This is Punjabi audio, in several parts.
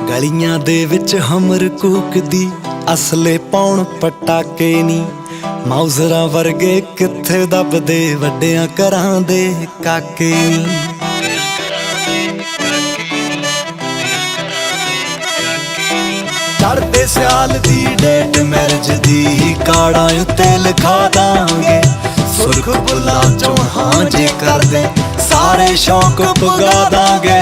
ਗਲੀਆਂ ਦੇ ਵਿੱਚ ਹਮਰ ਕੂਕਦੀ, ਅਸਲੇ ਪਾਉਣ ਪਟਾਕੇ ਨੀ। ਮਾਊਜ਼ਰਾਂ ਵਰਗੇ ਕਿੱਥੇ ਦੱਬਦੇ, ਵੱਡਿਆਂ ਘਰਾਂ ਦੇ ਕਾਕੇ ਨੀ। ਚੜ੍ਹਦੇ ਸਿਆਲ ਦੀ ਡੇਟ ਮੈਰਿਜ ਦੀ, ਕਾਰਡਾਂ ਉੱਤੇ ਲਿਖਾ ਦਾਂਗੇ। ਸੁਰਖ ਬੁੱਲਾਂ ਚੋਂ ਹਾਂ ਜੇ ਕਰਦੇ, ਸਾਰੇ ਸ਼ੌਕ ਪੁਗਾ ਦਾਂਗੇ।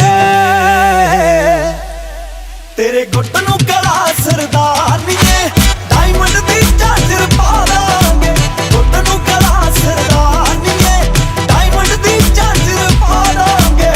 ਤੇਰੇ ਗੁੱਟ ਨੂੰ ਕਲਾ ਸਰਦਾਰਨੀਏ, ਡਾਇਮੰਡ ਦੀ ਝਾਂਜਰ ਪਾ ਦਾਂਗੇ। ਗੁੱਟ ਨੂੰ ਕਲਾ ਸਰਦਾਰਨੀਏ, ਡਾਇਮੰਡ ਦੀ ਝਾਂਜਰ ਪਾ ਦਾਂਗੇ।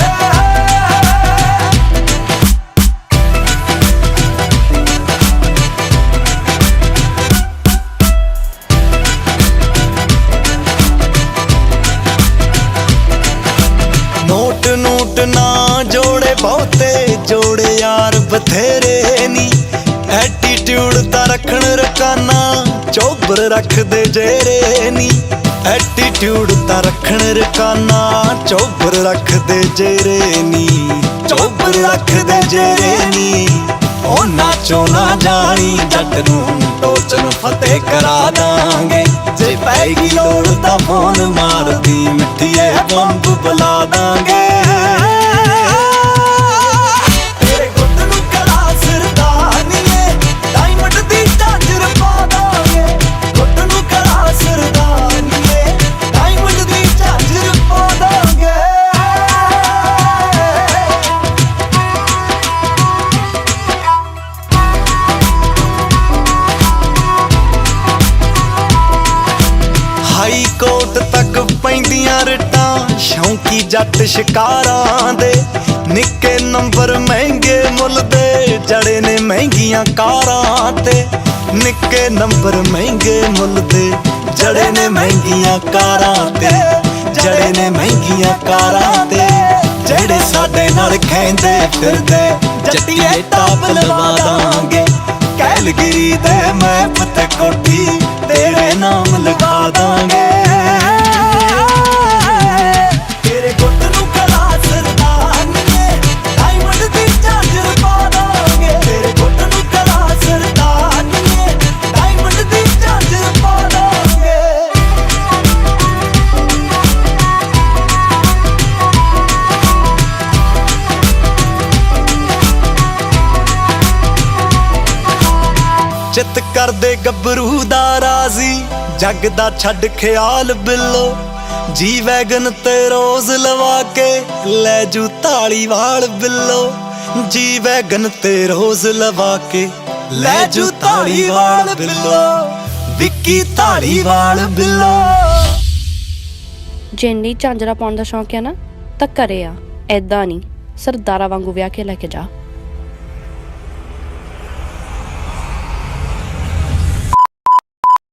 ਨੋਟ ਨੂਟ ਨਾ ਜੋੜੇ ਬਹੁਤੇ, ਜੋੜੇ ਯਾਰ ਬਥੇਰੇ ਨੀ। ਐਟੀਟਿਊਡ ਤਾਂ ਰੱਖਣ ਰਕਾਨਾ, ਚੋਬਰ ਰੱਖਦੇ ਜੇਰੇ ਨੀ। ਐਟੀਟਿਊਡ ਤਾਂ ਰੱਖਣ ਰਕਾਨਾ, ਚੋਬਰ ਰੱਖਦੇ ਜੇਰੇ ਨੀ। ਚੋਬਰ ਰੱਖਦੇ ਜੇਰੇ ਨੀ। ਉਹ ਨਾਚੋ ਨਾ ਜਾਣੀ, ਜੱਟ ਨੂੰ ਟੋਚ ਨੂੰ ਫਤਿਹ ਕਰਾ ਦਾਂਗੇ। ਜੇ ਪੈਗੀ ਲੋੜ ਤਾਂ ਫੋਨ ਮਾਰਦੀ, ਮਿੱਠੀਏ ਬੰਬ ਬੁਲਾ ਦਾਂਗੇ। ਹਾਈ ਕੋਟ ਤੱਕ ਪੈਂਦੀਆਂ ਰਿਟਾਂ, ਸ਼ੌਂਕੀ ਜੱਟ ਸ਼ਿਕਾਰਾਂ ਦੇ। ਨਿੱਕੇ ਨੰਬਰ ਮਹਿੰਗੇ ਮੁੱਲ ਦੇ, ਜੜੇ ਨੇ ਮਹਿੰਗੀਆਂ ਕਾਰਾਂ ਤੇ। ਨਿੱਕੇ ਨੰਬਰ ਮਹਿੰਗੇ ਮੁੱਲ ਦੇ, ਜੜੇ ਨੇ ਮਹਿੰਗੀਆਂ ਕਾਰਾਂ ਤੇ। ਜੜੇ ਨੇ ਮਹਿੰਗੀਆਂ ਕਾਰਾਂ ਤੇ। ਜਿਹੜੇ ਸਾਡੇ ਨਾਲ ਖੈਂਦੇ ਫਿਰਦੇ, ਜੱਟੀਏ ਟਾਪ ਲਵਾ ਦਾਂਗੇ। ਕੈਲਗਰੀ ਦੇ ਮੈਪ ਤੇ ਕੋਠੀ, ਤੇਰੇ ਨਾਮ ਲਗਾ ਦਾਂਗੇ। ਤੇਰੇ ਗੁੱਟ ਨੂੰ ਕਲਾ ਸਰਦਾਰਨੀਏ, ਡਾਇਮੰਡ ਦੀ ਝਾਂਜਰ ਪਾ ਦਾਂਗੇ। ਤੇਰੇ ਗੁੱਟ ਨੂੰ ਕਲਾ ਸਰਦਾਰਨੀਏ, ਡਾਇਮੰਡ ਦੀ ਝਾਂਜਰ ਪਾ ਦਾਂਗੇ। ਚਿੱਤ ਕਰਦੇ ਗੱਭਰੂ ਦਾ ਰਾਜ਼ੀ, ਜੱਗ ਦਾ ਛੱਡ ਖਿਆਲ ਬਿੱਲੋ। ਜੀ ਵੈਗਨ ਤੇ ਰੋਜ਼ ਲਵਾ ਕੇ, ਲੈ ਜੂ ਧਾਲੀਵਾਲ ਬਿੱਲੋ। ਜੀ ਵੈਗਨ ਤੇ ਰੋਜ਼ ਲਵਾ ਕੇ, ਲੈ ਜੂ ਧਾਲੀਵਾਲ ਬਿੱਲੋ। ਵਿੱਕੀ ਧਾਲੀਵਾਲ ਬਿੱਲੋ। ਜੇ ਇੰਨੀ ਝਾਂਜਰਾ ਪਾਉਣ ਦਾ ਸ਼ੌਂਕ ਹੈ ਨਾ, ਤਾਂ ਘਰੇ ਆ, ਐਦਾਂ ਨਹੀਂ ਸਰਦਾਰਾਂ ਵਾਂਗੂ ਵਿਆਹ ਕੇ ਲੈ ਕੇ ਜਾ।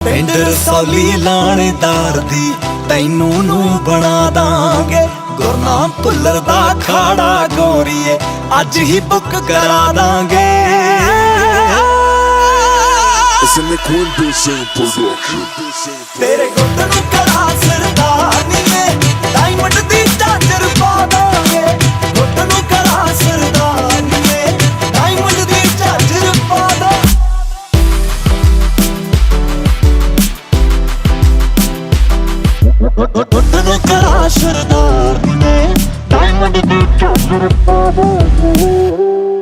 ਪਿੰਡ ਰਸੌਲੀ ਲਾਣੇਦਾਰ ਦੀ, ਤੈਨੂੰ ਨੂੰ ਬਣਾ ਦਾਂਗੇ। ਗੁਰਨਾਮ ਭੁੱਲਰ ਦਾ ਖਾੜਾ ਗੋਰੀਏ, ਅੱਜ ਹੀ ਬੁੱਕ ਕਰਾ ਦਾਂਗੇ। ਤੇਰੇ ਗੁੱਟ ਨੂੰ ਕਲਾ ਸਰਦਾਰਨੀਏ, ਡਾਇਮੰਡ ਦੀ ਝਾਂਜਰ ਪਾ ਦਾਂਗੇ। ਗੁੱਟ ਨੂੰ ਕਲਾ ਸਰਦਾਰਨੀਏ, ਡਾਇਮੰਡ ਦੀ ਝਾਂਜਰ ਪਾ ਦਾਂਗੇ। ਗੁੱਟ ਨੂੰ ਕਲਾ ਸਰਦਾਰਨੀਏ, ਡਾਇਮੰਡ ਦੀ ਝਾਂਜਰ ਪਾ ਦਾਂਗੇ।